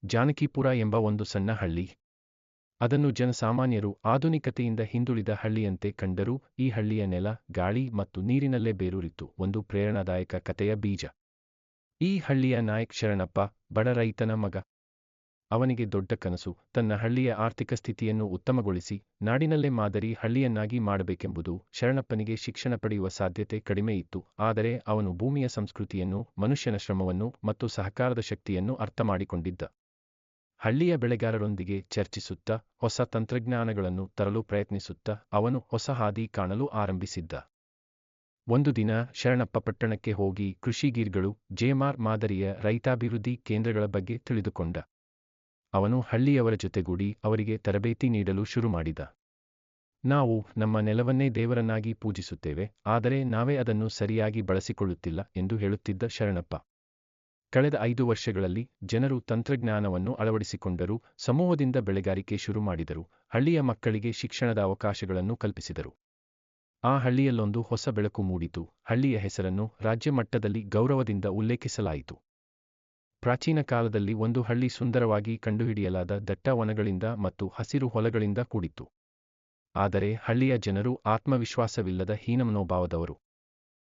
ಜಾನಕಿಪುರ ಎಂಬ ಒಂದು ಸಣ್ಣ ಹಳ್ಳಿ. ಅದನ್ನು ಜನಸಾಮಾನ್ಯರು ಆಧುನಿಕತೆಯಿಂದ ಹಿಂದುಳಿದ ಹಳ್ಳಿಯಂತೆ ಕಂಡರೂ ಈ ಹಳ್ಳಿಯ ನೆಲ, ಗಾಳಿ ಮತ್ತು ನೀರಿನಲ್ಲೇ ಬೇರೂರಿತ್ತು ಒಂದು ಪ್ರೇರಣಾದಾಯಕ ಕಥೆಯ ಬೀಜ. ಈ ಹಳ್ಳಿಯ ನಾಯಕ್ ಶರಣಪ್ಪ ಬಡ ರೈತನ ಮಗ. ಅವನಿಗೆ ದೊಡ್ಡ ಕನಸು, ತನ್ನ ಹಳ್ಳಿಯ ಆರ್ಥಿಕ ಸ್ಥಿತಿಯನ್ನು ಉತ್ತಮಗೊಳಿಸಿ ನಾಡಿನಲ್ಲೇ ಮಾದರಿ ಹಳ್ಳಿಯನ್ನಾಗಿ ಮಾಡಬೇಕೆಂಬುದು. ಶರಣಪ್ಪನಿಗೆ ಶಿಕ್ಷಣ ಪಡೆಯುವ ಸಾಧ್ಯತೆ ಕಡಿಮೆ ಇತ್ತು, ಆದರೆ ಅವನು ಭೂಮಿಯ ಸಂಸ್ಕೃತಿಯನ್ನು, ಮನುಷ್ಯನ ಶ್ರಮವನ್ನು ಮತ್ತು ಸಹಕಾರದ ಶಕ್ತಿಯನ್ನು ಅರ್ಥಮಾಡಿಕೊಂಡಿದ್ದ. ಹಳ್ಳಿಯ ಬೆಳೆಗಾರರೊಂದಿಗೆ ಚರ್ಚಿಸುತ್ತಾ, ಹೊಸ ತಂತ್ರಜ್ಞಾನಗಳನ್ನು ತರಲು ಪ್ರಯತ್ನಿಸುತ್ತಾ ಅವನು ಹೊಸ ಹಾದಿ ಕಾಣಲು ಆರಂಭಿಸಿದ್ದ. ಒಂದು ದಿನ ಶರಣಪ್ಪ ಪಟ್ಟಣಕ್ಕೆ ಹೋಗಿ ಕೃಷಿಗೀರ್ಗಳು, ಜೆಎಂಆರ್ ಮಾದರಿಯ ರೈತಾಭಿವೃದ್ಧಿ ಕೇಂದ್ರಗಳ ಬಗ್ಗೆ ತಿಳಿದುಕೊಂಡ. ಅವನು ಹಳ್ಳಿಯವರ ಜೊತೆಗೂಡಿ ಅವರಿಗೆ ತರಬೇತಿ ನೀಡಲು ಶುರು ಮಾಡಿದ. ನಾವು ನಮ್ಮ ನೆಲವನ್ನೇ ದೇವರನ್ನಾಗಿ ಪೂಜಿಸುತ್ತೇವೆ, ಆದರೆ ನಾವೇ ಅದನ್ನು ಸರಿಯಾಗಿ ಬಳಸಿಕೊಳ್ಳುತ್ತಿಲ್ಲ ಎಂದು ಹೇಳುತ್ತಿದ್ದ ಶರಣಪ್ಪ. ಕಳೆದ 5 ವರ್ಷಗಳಲ್ಲಿ ಜನರು ತಂತ್ರಜ್ಞಾನವನ್ನು ಅಳವಡಿಸಿಕೊಂಡರು, ಸಮೂಹದಿಂದ ಬೆಳೆಗಾರಿಕೆ ಶುರು ಮಾಡಿದರು, ಹಳ್ಳಿಯ ಮಕ್ಕಳಿಗೆ ಶಿಕ್ಷಣದ ಅವಕಾಶಗಳನ್ನು ಕಲ್ಪಿಸಿದರು. ಆ ಹಳ್ಳಿಯಲ್ಲೊಂದು ಹೊಸ ಬೆಳಕು ಮೂಡಿತು, ಹಳ್ಳಿಯ ಹೆಸರನ್ನು ರಾಜ್ಯ ಮಟ್ಟದಲ್ಲಿ ಗೌರವದಿಂದ ಉಲ್ಲೇಖಿಸಲಾಯಿತು. ಪ್ರಾಚೀನ ಕಾಲದಲ್ಲಿ ಒಂದು ಹಳ್ಳಿ ಸುಂದರವಾಗಿ ಕಂಡುಹಿಡಿಯಲಾದ ದಟ್ಟ ವನಗಳಿಂದ ಮತ್ತು ಹಸಿರು ಹೊಲಗಳಿಂದ ಕೂಡಿತ್ತು. ಆದರೆ ಹಳ್ಳಿಯ ಜನರು ಆತ್ಮವಿಶ್ವಾಸವಿಲ್ಲದ ಹೀನಮನೋಭಾವದವರು.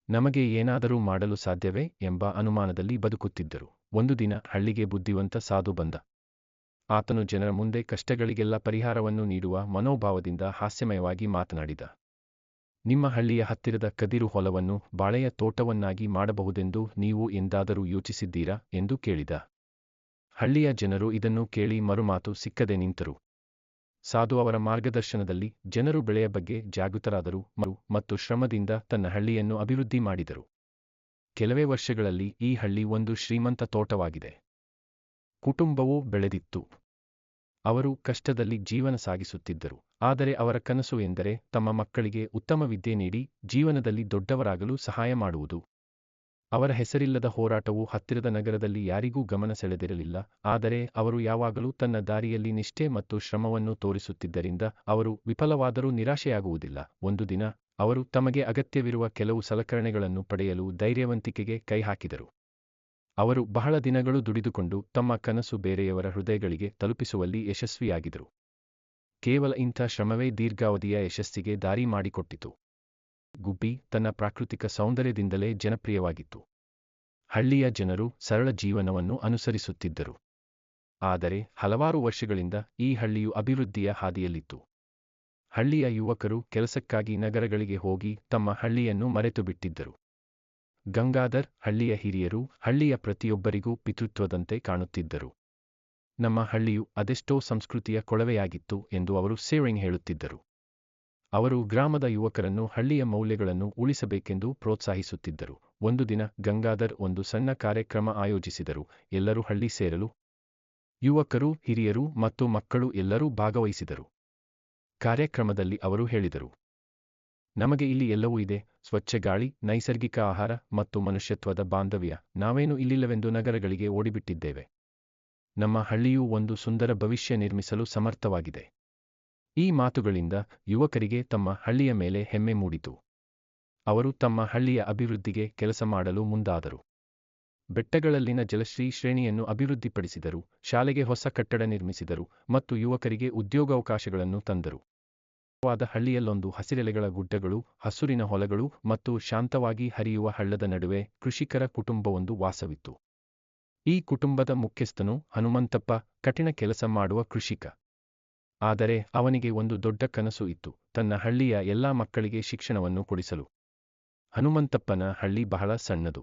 ನಮಗೆ ಏನಾದರೂ ಮಾಡಲು ಸಾಧ್ಯವೇ ಎಂಬ ಅನುಮಾನದಲ್ಲಿ ಬದುಕುತ್ತಿದ್ದರು. ಒಂದು ದಿನ ಹಳ್ಳಿಗೆ ಬುದ್ಧಿವಂತ ಸಾಧು ಬಂದ. ಆತನು ಜನರ ಮುಂದೆ ಕಷ್ಟಗಳಿಗೆಲ್ಲ ಪರಿಹಾರವನ್ನು ನೀಡುವ ಮನೋಭಾವದಿಂದ ಹಾಸ್ಯಮಯವಾಗಿ ಮಾತನಾಡಿದ. ನಿಮ್ಮ ಹಳ್ಳಿಯ ಹತ್ತಿರದ ಕದಿರು ಹೊಲವನ್ನು ಬಾಳೆಯ ತೋಟವನ್ನಾಗಿ ಮಾಡಬಹುದೆಂದು ನೀವು ಎಂದಾದರೂ ಯೋಚಿಸಿದ್ದೀರಾ ಎಂದು ಕೇಳಿದ. ಹಳ್ಳಿಯ ಜನರು ಇದನ್ನು ಕೇಳಿ ಮರುಮಾತು ಸಿಕ್ಕದೆ ನಿಂತರು. ಸಾಧು ಅವರ ಮಾರ್ಗದರ್ಶನದಲ್ಲಿ ಜನರು ಬೆಳೆಯ ಬಗ್ಗೆ ಜಾಗೃತರಾದರು ಮತ್ತು ಶ್ರಮದಿಂದ ತನ್ನ ಹಳ್ಳಿಯನ್ನು ಅಭಿವೃದ್ಧಿ ಮಾಡಿದರು. ಕೆಲವೇ ವರ್ಷಗಳಲ್ಲಿ ಈ ಹಳ್ಳಿ ಒಂದು ಶ್ರೀಮಂತ ತೋಟವಾಗಿದೆ. ಕುಟುಂಬವೂ ಬೆಳೆದಿತ್ತು. ಅವರು ಕಷ್ಟದಲ್ಲಿ ಜೀವನ ಸಾಗಿಸುತ್ತಿದ್ದರು, ಆದರೆ ಅವರ ಕನಸು ಎಂದರೆ ತಮ್ಮ ಮಕ್ಕಳಿಗೆ ಉತ್ತಮ ವಿದ್ಯೆ ನೀಡಿ ಜೀವನದಲ್ಲಿ ದೊಡ್ಡವರಾಗಲು ಸಹಾಯ ಮಾಡುವುದು. ಅವರ ಹೆಸರಿಲ್ಲದ ಹೋರಾಟವು ಹತ್ತಿರದ ನಗರದಲ್ಲಿ ಯಾರಿಗೂ ಗಮನ ಸೆಳೆದಿರಲಿಲ್ಲ, ಆದರೆ ಅವರು ಯಾವಾಗಲೂ ತನ್ನ ದಾರಿಯಲ್ಲಿ ನಿಷ್ಠೆ ಮತ್ತು ಶ್ರಮವನ್ನು ತೋರಿಸುತ್ತಿದ್ದರಿಂದ ಅವರು ವಿಫಲವಾದರೂ ನಿರಾಶೆಯಾಗುವುದಿಲ್ಲ. ಒಂದು ದಿನ ಅವರು ತಮಗೆ ಅಗತ್ಯವಿರುವ ಕೆಲವು ಸಲಕರಣೆಗಳನ್ನು ಪಡೆಯಲು ಧೈರ್ಯವಂತಿಕೆಗೆ ಕೈ ಹಾಕಿದರು. ಅವರು ಬಹಳ ದಿನಗಳು ದುಡಿದುಕೊಂಡು ತಮ್ಮ ಕನಸು ಬೇರೆಯವರ ಹೃದಯಗಳಿಗೆ ತಲುಪಿಸುವಲ್ಲಿ ಯಶಸ್ವಿಯಾಗಿದ್ದರು. ಕೇವಲ ಇಂಥ ಶ್ರಮವೇ ದೀರ್ಘಾವಧಿಯ ಯಶಸ್ಸಿಗೆ ದಾರಿ ಮಾಡಿಕೊಟ್ಟಿತು. ಗುಬ್ಬಿ ತನ್ನ ಪ್ರಾಕೃತಿಕ ಸೌಂದರ್ಯದಿಂದಲೇ ಜನಪ್ರಿಯವಾಗಿತ್ತು. ಹಳ್ಳಿಯ ಜನರು ಸರಳ ಜೀವನವನ್ನು ಅನುಸರಿಸುತ್ತಿದ್ದರು. ಆದರೆ ಹಲವಾರು ವರ್ಷಗಳಿಂದ ಈ ಹಳ್ಳಿಯು ಅಭಿವೃದ್ಧಿಯ ಹಾದಿಯಲ್ಲಿತ್ತು. ಹಳ್ಳಿಯ ಯುವಕರು ಕೆಲಸಕ್ಕಾಗಿ ನಗರಗಳಿಗೆ ಹೋಗಿ ತಮ್ಮ ಹಳ್ಳಿಯನ್ನು ಮರೆತುಬಿಟ್ಟಿದ್ದರು. ಗಂಗಾಧರ್, ಹಳ್ಳಿಯ ಹಿರಿಯರು ಹಳ್ಳಿಯ ಪ್ರತಿಯೊಬ್ಬರಿಗೂ ಪಿತೃತ್ವದಂತೆ ಕಾಣುತ್ತಿದ್ದರು. ನಮ್ಮ ಹಳ್ಳಿಯು ಅದೆಷ್ಟೋ ಸಂಸ್ಕೃತಿಯ ಕೊಳವೆಯಾಗಿತ್ತು ಎಂದು ಅವರು ಸೇರಿಂಗ್ ಹೇಳುತ್ತಿದ್ದರು. ಅವರು ಗ್ರಾಮದ ಯುವಕರನ್ನು ಹಳ್ಳಿಯ ಮೌಲ್ಯಗಳನ್ನು ಉಳಿಸಬೇಕೆಂದು ಪ್ರೋತ್ಸಾಹಿಸುತ್ತಿದ್ದರು. ಒಂದು ದಿನ ಗಂಗಾಧರ್ ಒಂದು ಸಣ್ಣ ಕಾರ್ಯಕ್ರಮ ಆಯೋಜಿಸಿದರು. ಎಲ್ಲರೂ ಹಳ್ಳಿ ಸೇರಲು. ಯುವಕರು, ಹಿರಿಯರು ಮತ್ತು ಮಕ್ಕಳು ಎಲ್ಲರೂ ಭಾಗವಹಿಸಿದರು. ಕಾರ್ಯಕ್ರಮದಲ್ಲಿ ಅವರು ಹೇಳಿದರು, ನಮಗೆ ಇಲ್ಲಿ ಎಲ್ಲವೂ ಇದೆ, ಸ್ವಚ್ಛ ಗಾಳಿ, ನೈಸರ್ಗಿಕ ಆಹಾರ ಮತ್ತು ಮನುಷ್ಯತ್ವದ ಬಾಂಧವ್ಯ. ನಾವೇನು ಇಲ್ಲಿಲ್ಲವೆಂದು ನಗರಗಳಿಗೆ ಓಡಿಬಿಟ್ಟಿದ್ದೇವೆ. ನಮ್ಮ ಹಳ್ಳಿಯು ಒಂದು ಸುಂದರ ಭವಿಷ್ಯ ನಿರ್ಮಿಸಲು ಸಮರ್ಥವಾಗಿದೆ. ಈ ಮಾತುಗಳಿಂದ ಯುವಕರಿಗೆ ತಮ್ಮ ಹಳ್ಳಿಯ ಮೇಲೆ ಹೆಮ್ಮೆ ಮೂಡಿತು. ಅವರು ತಮ್ಮ ಹಳ್ಳಿಯ ಅಭಿವೃದ್ಧಿಗೆ ಕೆಲಸ ಮಾಡಲು ಮುಂದಾದರು. ಬೆಟ್ಟಗಳಲ್ಲಿನ ಜಲಶ್ರೀ ಶ್ರೇಣಿಯನ್ನು ಅಭಿವೃದ್ಧಿಪಡಿಸಿದರು, ಶಾಲೆಗೆ ಹೊಸ ಕಟ್ಟಡ ನಿರ್ಮಿಸಿದರು ಮತ್ತು ಯುವಕರಿಗೆ ಉದ್ಯೋಗಾವಕಾಶಗಳನ್ನು ತಂದರು. ವಾದ ಹಳ್ಳಿಯಲ್ಲೊಂದು ಹಸಿರೆಲೆಗಳ ಗುಡ್ಡಗಳು, ಹಸುರಿನ ಹೊಲಗಳು ಮತ್ತು ಶಾಂತವಾಗಿ ಹರಿಯುವ ಹಳ್ಳದ ನಡುವೆ ಕೃಷಿಕರ ಕುಟುಂಬವೊಂದು ವಾಸವಿತ್ತು. ಈ ಕುಟುಂಬದ ಮುಖ್ಯಸ್ಥನು ಹನುಮಂತಪ್ಪ, ಕಠಿಣ ಕೆಲಸ ಮಾಡುವ ಕೃಷಿಕ. ಆದರೆ ಅವನಿಗೆ ಒಂದು ದೊಡ್ಡ ಕನಸು ಇತ್ತು, ತನ್ನ ಹಳ್ಳಿಯ ಎಲ್ಲಾ ಮಕ್ಕಳಿಗೆ ಶಿಕ್ಷಣವನ್ನು ಕೊಡಿಸಲು. ಹನುಮಂತಪ್ಪನ ಹಳ್ಳಿ ಬಹಳ ಸಣ್ಣದು.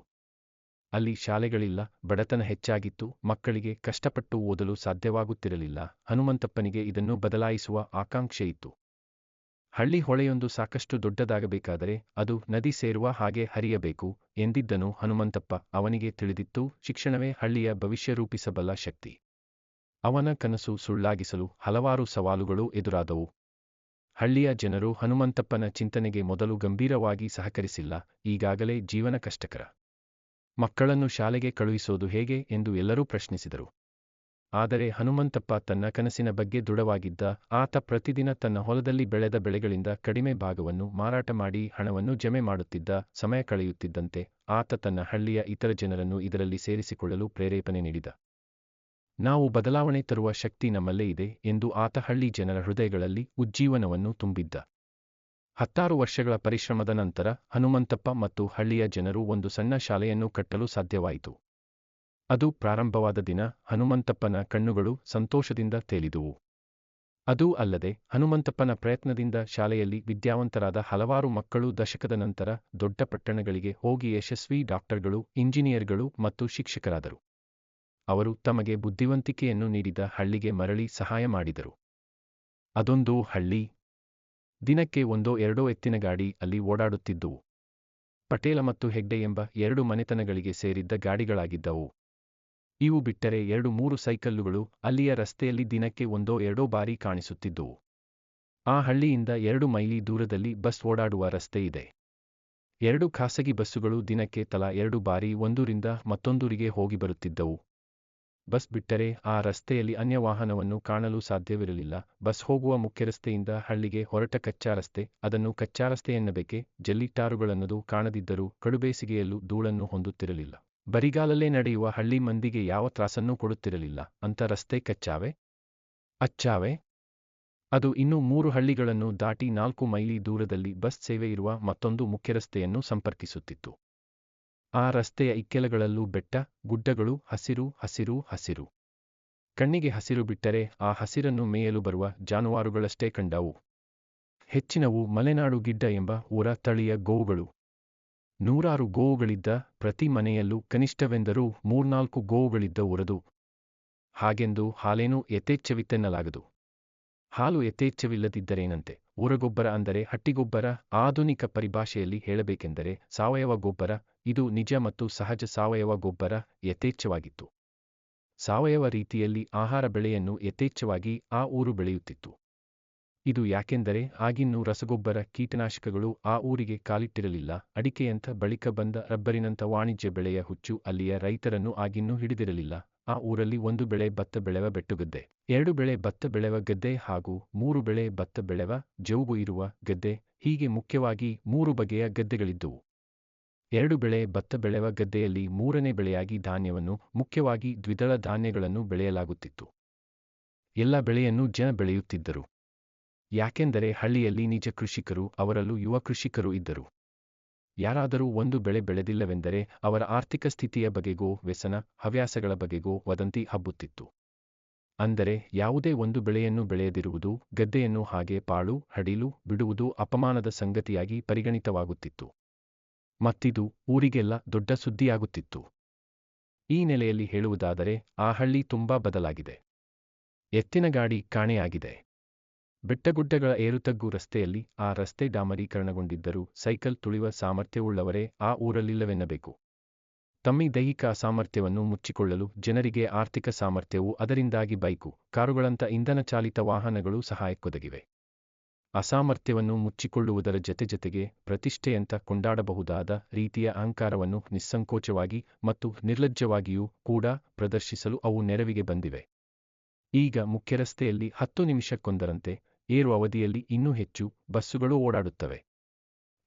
ಅಲ್ಲಿ ಶಾಲೆಗಳಿಲ್ಲ, ಬಡತನ ಹೆಚ್ಚಾಗಿತ್ತು, ಮಕ್ಕಳಿಗೆ ಕಷ್ಟಪಟ್ಟು ಓದಲು ಸಾಧ್ಯವಾಗುತ್ತಿರಲಿಲ್ಲ. ಹನುಮಂತಪ್ಪನಿಗೆ ಇದನ್ನು ಬದಲಾಯಿಸುವ ಆಕಾಂಕ್ಷೆಯಿತ್ತು. ಹಳ್ಳಿ ಹೊಳೆಯೊಂದು ಸಾಕಷ್ಟು ದೊಡ್ಡದಾಗಬೇಕಾದರೆ ಅದು ನದಿ ಸೇರುವ ಹಾಗೆ ಹರಿಯಬೇಕು ಎಂದಿದ್ದನು ಹನುಮಂತಪ್ಪ. ಅವನಿಗೆ ತಿಳಿದಿತ್ತು, ಶಿಕ್ಷಣವೇ ಹಳ್ಳಿಯ ಭವಿಷ್ಯ ರೂಪಿಸಬಲ್ಲ ಶಕ್ತಿ. ಅವನ ಕನಸು ಸುಳ್ಳಾಗಿಸಲು ಹಲವಾರು ಸವಾಲುಗಳು ಎದುರಾದವು. ಹಳ್ಳಿಯ ಜನರು ಹನುಮಂತಪ್ಪನ ಚಿಂತನೆಗೆ ಮೊದಲು ಗಂಭೀರವಾಗಿ ಸಹಕರಿಸಿಲ್ಲ. ಈಗಾಗಲೇ ಜೀವನ ಕಷ್ಟಕರ. ಮಕ್ಕಳನ್ನು ಶಾಲೆಗೆ ಕಳುಹಿಸೋದು ಹೇಗೆ ಎಂದು ಎಲ್ಲರೂ ಪ್ರಶ್ನಿಸಿದರು. ಆದರೆ ಹನುಮಂತಪ್ಪ ತನ್ನ ಕನಸಿನ ಬಗ್ಗೆ ದೃಢವಾಗಿದ್ದ. ಆತ ಪ್ರತಿದಿನ ತನ್ನ ಹೊಲದಲ್ಲಿ ಬೆಳೆದ ಬೆಳೆಗಳಿಂದ ಕಡಿಮೆ ಭಾಗವನ್ನು ಮಾರಾಟ ಮಾಡಿ ಹಣವನ್ನು ಜಮೆ ಮಾಡುತ್ತಿದ್ದ. ಸಮಯ ಕಳೆಯುತ್ತಿದ್ದಂತೆ ಆತ ತನ್ನ ಹಳ್ಳಿಯ ಇತರ ಜನರನ್ನು ಇದರಲ್ಲಿ ಸೇರಿಸಿಕೊಳ್ಳಲು ಪ್ರೇರೇಪಣೆ ನೀಡಿದ. ನಾವು ಬದಲಾವಣೆ ತರುವ ಶಕ್ತಿ ನಮ್ಮಲ್ಲೇ ಇದೆ ಎಂದು ಆತ ಹಳ್ಳಿ ಜನರ ಹೃದಯಗಳಲ್ಲಿ ಉಜ್ಜೀವನವನ್ನು ತುಂಬಿದ್ದ. 10 ವರ್ಷಗಳ ಪರಿಶ್ರಮದ ನಂತರ ಹನುಮಂತಪ್ಪ ಮತ್ತು ಹಳ್ಳಿಯ ಜನರು ಒಂದು ಸಣ್ಣ ಶಾಲೆಯನ್ನು ಕಟ್ಟಲು ಸಾಧ್ಯವಾಯಿತು. ಅದು ಪ್ರಾರಂಭವಾದ ದಿನ ಹನುಮಂತಪ್ಪನ ಕಣ್ಣುಗಳು ಸಂತೋಷದಿಂದ ತೇಲಿದುವು. ಅದೂ ಅಲ್ಲದೆ ಹನುಮಂತಪ್ಪನ ಪ್ರಯತ್ನದಿಂದ ಶಾಲೆಯಲ್ಲಿ ವಿದ್ಯಾವಂತರಾದ ಹಲವಾರು ಮಕ್ಕಳು ದಶಕದ ನಂತರ ದೊಡ್ಡ ಪಟ್ಟಣಗಳಿಗೆ ಹೋಗಿ ಯಶಸ್ವಿ ಡಾಕ್ಟರ್ಗಳು, ಇಂಜಿನಿಯರ್ಗಳು ಮತ್ತು ಶಿಕ್ಷಕರಾದರು. ಅವರು ತಮಗೆ ಬುದ್ಧಿವಂತಿಕೆಯನ್ನು ನೀಡಿದ ಹಳ್ಳಿಗೆ ಮರಳಿ ಸಹಾಯ ಮಾಡಿದರು. ಅದೊಂದು ಹಳ್ಳಿ. ದಿನಕ್ಕೆ ಒಂದೋ ಎರಡೋ ಎತ್ತಿನ ಗಾಡಿ ಅಲ್ಲಿ ಓಡಾಡುತ್ತಿದ್ದುವು. ಪಟೇಲ ಮತ್ತು ಹೆಗ್ಡೆ ಎಂಬ 2 ಮನೆತನಗಳಿಗೆ ಸೇರಿದ್ದ ಗಾಡಿಗಳಾಗಿದ್ದವು. ಇವು ಬಿಟ್ಟರೆ 2-3 ಸೈಕಲ್ಲುಗಳು ಅಲ್ಲಿಯ ರಸ್ತೆಯಲ್ಲಿ ದಿನಕ್ಕೆ ಒಂದೋ ಎರಡೋ ಬಾರಿ ಕಾಣಿಸುತ್ತಿದ್ದುವು. ಆ ಹಳ್ಳಿಯಿಂದ 2 ಮೈಲಿ ದೂರದಲ್ಲಿ ಬಸ್ ಓಡಾಡುವ ರಸ್ತೆ ಇದೆ. 2 ಖಾಸಗಿ ಬಸ್ಸುಗಳು ದಿನಕ್ಕೆ ತಲಾ 2 ಬಾರಿ ಒಂದೂರಿಂದ ಮತ್ತೊಂದೂರಿಗೆ ಹೋಗಿ ಬರುತ್ತಿದ್ದವು. ಬಸ್ ಬಿಟ್ಟರೆ ಆ ರಸ್ತೆಯಲ್ಲಿ ಅನ್ಯ ವಾಹನವನ್ನು ಕಾಣಲು ಸಾಧ್ಯವಿರಲಿಲ್ಲ. ಬಸ್ ಹೋಗುವ ಮುಖ್ಯರಸ್ತೆಯಿಂದ ಹಳ್ಳಿಗೆ ಹೊರಟ ಕಚ್ಚಾ ರಸ್ತೆ, ಅದನ್ನು ಕಚ್ಚಾ ರಸ್ತೆ ಎನ್ನಬೇಕೆ, ಜಲ್ಲಿಟಾರುಗಳನ್ನದು ಕಾಣದಿದ್ದರೂ ಕಡುಬೇಸಿಗೆಯಲ್ಲೂ ಧೂಳನ್ನು ಹೊಂದುತ್ತಿರಲಿಲ್ಲ. ಬರಿಗಾಲಲ್ಲೇ ನಡೆಯುವ ಹಳ್ಳಿ ಮಂದಿಗೆ ಯಾವ ತ್ರಾಸನ್ನೂ ಕೊಡುತ್ತಿರಲಿಲ್ಲ. ಅಂಥ ರಸ್ತೆ ಕಚ್ಚಾವೆ? ಅಚ್ಚಾವೆ? ಅದು ಇನ್ನೂ 3 ಹಳ್ಳಿಗಳನ್ನು ದಾಟಿ 4 ಮೈಲಿ ದೂರದಲ್ಲಿ ಬಸ್ ಸೇವೆ ಇರುವ ಮತ್ತೊಂದು ಮುಖ್ಯರಸ್ತೆಯನ್ನು ಸಂಪರ್ಕಿಸುತ್ತಿತ್ತು. ಆ ರಸ್ತೆಯ ಇಕ್ಕೆಲಗಳಲ್ಲೂ ಬೆಟ್ಟ, ಗುಡ್ಡಗಳು, ಹಸಿರು, ಹಸಿರು, ಹಸಿರು. ಕಣ್ಣಿಗೆ ಹಸಿರು ಬಿಟ್ಟರೆ ಆ ಹಸಿರನ್ನು ಮೇಯಲು ಬರುವ ಜಾನುವಾರುಗಳಷ್ಟೇ ಕಂಡವು. ಹೆಚ್ಚಿನವು ಮಲೆನಾಡು ಗಿಡ್ಡ ಎಂಬ ಊರ ತಳಿಯ ಗೋವುಗಳು. 100 ಗೋವುಗಳಿದ್ದ ಪ್ರತಿ ಮನೆಯಲ್ಲೂ ಕನಿಷ್ಠವೆಂದರೂ 3-4 ಗೋವುಗಳಿದ್ದ ಊರದು. ಹಾಗೆಂದು ಹಾಲೇನೂ ಯಥೇಚ್ಛವಿತ್ತೆನ್ನಲಾಗದು. ಹಾಲು ಯಥೇಚ್ಛವಿಲ್ಲದಿದ್ದರೇನಂತೆ? ಊರಗೊಬ್ಬರ ಅಂದರೆ ಹಟ್ಟಿಗೊಬ್ಬರ, ಆಧುನಿಕ ಪರಿಭಾಷೆಯಲ್ಲಿ ಹೇಳಬೇಕೆಂದರೆ ಸಾವಯವ ಗೊಬ್ಬರ. ಇದು ನಿಜ ಮತ್ತು ಸಹಜ ಸಾವಯವ ಗೊಬ್ಬರ ಯಥೇಚ್ಛವಾಗಿತ್ತು. ಸಾವಯವ ರೀತಿಯಲ್ಲಿ ಆಹಾರ ಬೆಳೆಯನ್ನು ಯಥೇಚ್ಛವಾಗಿ ಆ ಊರು ಬೆಳೆಯುತ್ತಿತ್ತು. ಇದು ಯಾಕೆಂದರೆ ಆಗಿನ್ನೂ ರಸಗೊಬ್ಬರ, ಕೀಟನಾಶಕಗಳು ಆ ಊರಿಗೆ ಕಾಲಿಟ್ಟಿರಲಿಲ್ಲ. ಅಡಿಕೆಯಂಥ ಬಳಿಕ ಬಂದ ರಬ್ಬರಿನಂಥ ವಾಣಿಜ್ಯ ಬೆಳೆಯ ಹುಚ್ಚು ಅಲ್ಲಿಯ ರೈತರನ್ನು ಆಗಿನ್ನೂ ಹಿಡಿದಿರಲಿಲ್ಲ. ಆ ಊರಲ್ಲಿ 1 ಬೆಳೆ ಭತ್ತ ಬೆಳೆವ ಬೆಟ್ಟುಗದ್ದೆ, 2 ಬೆಳೆ ಭತ್ತ ಬೆಳೆವ ಗದ್ದೆ ಹಾಗೂ 3 ಬೆಳೆ ಭತ್ತ ಬೆಳೆವ ಜವುಗು ಇರುವ ಗದ್ದೆ, ಹೀಗೆ ಮುಖ್ಯವಾಗಿ 3 ಬಗೆಯ ಗದ್ದೆಗಳಿದ್ದುವು. 2 ಬೆಳೆ ಭತ್ತ ಬೆಳೆವ ಗದ್ದೆಯಲ್ಲಿ 3ನೇ ಬೆಳೆಯಾಗಿ ಧಾನ್ಯವನ್ನು, ಮುಖ್ಯವಾಗಿ ದ್ವಿದಳ ಧಾನ್ಯಗಳನ್ನು ಬೆಳೆಯಲಾಗುತ್ತಿತ್ತು. ಎಲ್ಲ ಬೆಳೆಯನ್ನು ಜನ ಬೆಳೆಯುತ್ತಿದ್ದರು. ಯಾಕೆಂದರೆ ಹಳ್ಳಿಯಲ್ಲಿ ನಿಜ ಕೃಷಿಕರು, ಅವರಲ್ಲೂ ಯುವ ಕೃಷಿಕರು ಇದ್ದರು. ಯಾರಾದರೂ ಒಂದು ಬೆಳೆ ಬೆಳೆದಿಲ್ಲವೆಂದರೆ ಅವರ ಆರ್ಥಿಕ ಸ್ಥಿತಿಯ ಬಗೆಗೋ, ವ್ಯಸನ ಹವ್ಯಾಸಗಳ ಬಗೆಗೋ ವದಂತಿ ಹಬ್ಬುತ್ತಿತ್ತು. ಅಂದರೆ ಯಾವುದೇ ಒಂದು ಬೆಳೆಯನ್ನು ಬೆಳೆಯದಿರುವುದು, ಗದ್ದೆಯನ್ನು ಹಾಗೆ ಪಾಳು ಹಡಿಲು ಬಿಡುವುದು ಅಪಮಾನದ ಸಂಗತಿಯಾಗಿ ಪರಿಗಣಿತವಾಗುತ್ತಿತ್ತು. ಮತ್ತಿದು ಊರಿಗೆಲ್ಲ ದೊಡ್ಡ ಸುದ್ದಿಯಾಗುತ್ತಿತ್ತು. ಈ ನೆಲೆಯಲ್ಲಿ ಹೇಳುವುದಾದರೆ ಆ ಹಳ್ಳಿ ತುಂಬಾ ಬದಲಾಗಿದೆ. ಎತ್ತಿನ ಗಾಡಿ ಕಾಣೆಯಾಗಿದೆ. ಬೆಟ್ಟಗುಡ್ಡಗಳ ಏರುತಗ್ಗು ರಸ್ತೆಯಲ್ಲಿ ಆ ರಸ್ತೆ ಡಾಮರೀಕರಣಗೊಂಡಿದ್ದರೂ ಸೈಕಲ್ ತುಳಿಯುವ ಸಾಮರ್ಥ್ಯವುಳ್ಳವರೇ ಆ ಊರಲ್ಲಿಲ್ಲವೆನ್ನಬೇಕು. ತಮ್ಮ ದೈಹಿಕ ಅಸಾಮರ್ಥ್ಯವನ್ನು ಮುಚ್ಚಿಕೊಳ್ಳಲು ಜನರಿಗೆ ಆರ್ಥಿಕ ಸಾಮರ್ಥ್ಯವು ಅದರಿಂದಾಗಿ ಬೈಕು, ಕಾರುಗಳಂಥ ಇಂಧನ ಚಾಲಿತ ವಾಹನಗಳು ಸಹಾಯಕ್ಕೊದಗಿವೆ. ಅಸಾಮರ್ಥ್ಯವನ್ನು ಮುಚ್ಚಿಕೊಳ್ಳುವುದರ ಜತೆಜತೆಗೆ ಪ್ರತಿಷ್ಠೆಯಂತ ಕೊಂಡಾಡಬಹುದಾದ ರೀತಿಯ ಅಹಂಕಾರವನ್ನು ನಿಸ್ಸಂಕೋಚವಾಗಿ ಮತ್ತು ನಿರ್ಲಜ್ಜವಾಗಿಯೂ ಕೂಡ ಪ್ರದರ್ಶಿಸಲು ಅವು ನೆರವಿಗೆ ಬಂದಿವೆ. ಈಗ ಮುಖ್ಯರಸ್ತೆಯಲ್ಲಿ 10 ನಿಮಿಷಕ್ಕೊಂದರಂತೆ, ಏರು ಅವಧಿಯಲ್ಲಿ ಇನ್ನೂ ಹೆಚ್ಚು ಬಸ್ಸುಗಳು ಓಡಾಡುತ್ತವೆ.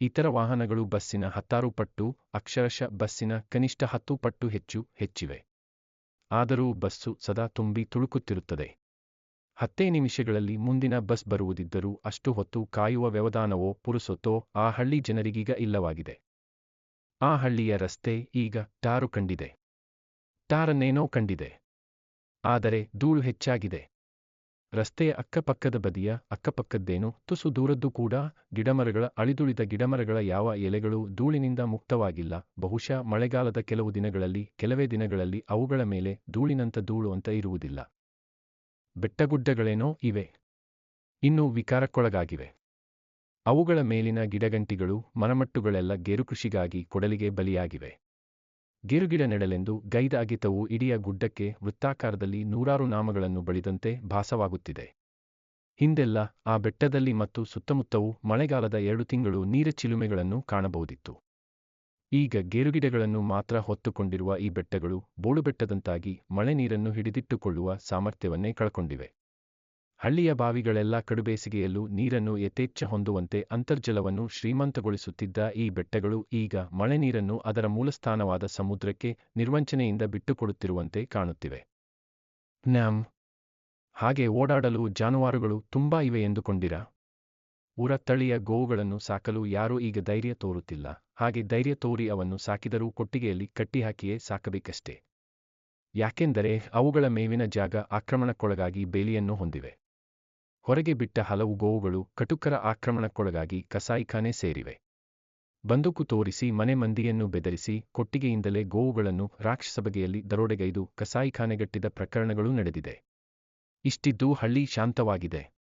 ಇತರ ವಾಹನಗಳು ಬಸ್ಸಿನ 10 ಪಟ್ಟು, ಅಕ್ಷರಶಃ ಬಸ್ಸಿನ ಕನಿಷ್ಠ 10 ಪಟ್ಟು ಹೆಚ್ಚಿವೆ. ಆದರೂ ಬಸ್ಸು ಸದಾ ತುಂಬಿ ತುಳುಕುತ್ತಿರುತ್ತದೆ. 10 ನಿಮಿಷಗಳಲ್ಲಿ ಮುಂದಿನ ಬಸ್ ಬರುವುದಿದ್ದರೂ ಅಷ್ಟು ಹೊತ್ತು ಕಾಯುವ ವ್ಯವಧಾನವೋ ಪುರುಸೊತ್ತೋ ಆ ಹಳ್ಳಿ ಜನರಿಗೀಗ ಇಲ್ಲವಾಗಿದೆ. ಆ ಹಳ್ಳಿಯ ರಸ್ತೆ ಈಗ ಟಾರು ಕಂಡಿದೆ. ಟಾರನ್ನೇನೋ ಕಂಡಿದೆ. ಆದರೆ ಧೂಳು ಹೆಚ್ಚಾಗಿದೆ. ರಸ್ತೆಯ ಅಕ್ಕಪಕ್ಕದ ಬದಿಯ ಅಕ್ಕಪಕ್ಕದ್ದೇನು ತುಸು ದೂರದ್ದು ಕೂಡ ಗಿಡಮರಗಳ, ಅಳಿದುಳಿದ ಗಿಡಮರಗಳ ಯಾವ ಎಲೆಗಳೂ ಧೂಳಿನಿಂದ ಮುಕ್ತವಾಗಿಲ್ಲ. ಬಹುಶಃ ಮಳೆಗಾಲದ ಕೆಲವು ದಿನಗಳಲ್ಲಿ, ಕೆಲವೇ ದಿನಗಳಲ್ಲಿ ಅವುಗಳ ಮೇಲೆ ಧೂಳಿನಂಥ ಧೂಳು ಅಂತ ಇರುವುದಿಲ್ಲ. ಬೆಟ್ಟಗುಡ್ಡಗಳೇನೋ ಇವೆ, ಇನ್ನೂ ವಿಕಾರಕ್ಕೊಳಗಾಗಿವೆ. ಅವುಗಳ ಮೇಲಿನ ಗಿಡಗಂಟಿಗಳು, ಮರಮಟ್ಟುಗಳೆಲ್ಲ ಗೇರುಕೃಷಿಗಾಗಿ ಕೊಡಲಿಗೆ ಬಲಿಯಾಗಿವೆ. ಗೇರುಗಿಡ ನೆಡಲೆಂದು ಗೈದ ಅಗಿತವು ಇಡಿಯ ಗುಡ್ಡಕ್ಕೆ ವೃತ್ತಾಕಾರದಲ್ಲಿ 100 ನಾಮಗಳನ್ನು ಬಳಿದಂತೆ ಭಾಸವಾಗುತ್ತಿದೆ. ಹಿಂದೆಲ್ಲ ಆ ಬೆಟ್ಟದಲ್ಲಿ ಮತ್ತು ಸುತ್ತಮುತ್ತವೂ ಮಳೆಗಾಲದ 2 ತಿಂಗಳು ನೀರ ಚಿಲುಮೆಗಳನ್ನು ಕಾಣಬಹುದಿತ್ತು. ಈಗ ಗೇರುಗಿಡಗಳನ್ನು ಮಾತ್ರ ಹೊತ್ತುಕೊಂಡಿರುವ ಈ ಬೆಟ್ಟಗಳು ಬೋಳುಬೆಟ್ಟದಂತಾಗಿ ಮಳೆ ನೀರನ್ನು ಹಿಡಿದಿಟ್ಟುಕೊಳ್ಳುವ ಸಾಮರ್ಥ್ಯವನ್ನೇ ಕಳಕೊಂಡಿವೆ. ಹಳ್ಳಿಯ ಬಾವಿಗಳೆಲ್ಲ ಕಡುಬೇಸಿಗೆಯಲ್ಲೂ ನೀರನ್ನು ಯಥೇಚ್ಛ ಹೊಂದುವಂತೆ ಅಂತರ್ಜಲವನ್ನು ಶ್ರೀಮಂತಗೊಳಿಸುತ್ತಿದ್ದ ಈ ಬೆಟ್ಟಗಳು ಈಗ ಮಳೆ ನೀರನ್ನು ಅದರ ಮೂಲಸ್ಥಾನವಾದ ಸಮುದ್ರಕ್ಕೆ ನಿರ್ವಂಚನೆಯಿಂದ ಬಿಟ್ಟುಕೊಡುತ್ತಿರುವಂತೆ ಕಾಣುತ್ತಿವೆ. ನ್ಯಾಮ್. ಹಾಗೆ ಓಡಾಡಲು ಜಾನುವಾರುಗಳು ತುಂಬಾ ಇವೆ ಎಂದುಕೊಂಡಿರಾ? ಊರ ತಳಿಯ ಗೋವುಗಳನ್ನು ಸಾಕಲು ಯಾರೂ ಈಗ ಧೈರ್ಯ ತೋರುತ್ತಿಲ್ಲ. ಹಾಗೆ ಧೈರ್ಯ ತೋರಿ ಅವನ್ನು ಸಾಕಿದರೂ ಕೊಟ್ಟಿಗೆಯಲ್ಲಿ ಕಟ್ಟಿಹಾಕಿಯೇ ಸಾಕಬೇಕಷ್ಟೇ. ಯಾಕೆಂದರೆ ಅವುಗಳ ಮೇವಿನ ಜಾಗ ಆಕ್ರಮಣಕ್ಕೊಳಗಾಗಿ ಬೇಲಿಯನ್ನು ಹೊಂದಿವೆ. ಹೊರಗೆ ಬಿಟ್ಟ ಹಲವು ಗೋವುಗಳು ಕಟುಕರ ಆಕ್ರಮಣಕ್ಕೊಳಗಾಗಿ ಕಸಾಯಿಖಾನೆ ಸೇರಿವೆ. ಬಂದೂಕು ತೋರಿಸಿ ಮನೆ ಮಂದಿಯನ್ನು ಬೆದರಿಸಿ ಕೊಟ್ಟಿಗೆಯಿಂದಲೇ ಗೋವುಗಳನ್ನು ರಾಕ್ಷಸ ಬಗೆಯಲ್ಲಿ ದರೋಡೆಗೈದು ಕಸಾಯಿಖಾನೆಗಟ್ಟಿದ ಪ್ರಕರಣಗಳೂ ನಡೆದಿದೆ. ಇಷ್ಟಿದ್ದೂ ಹಳ್ಳಿ ಶಾಂತವಾಗಿದೆ.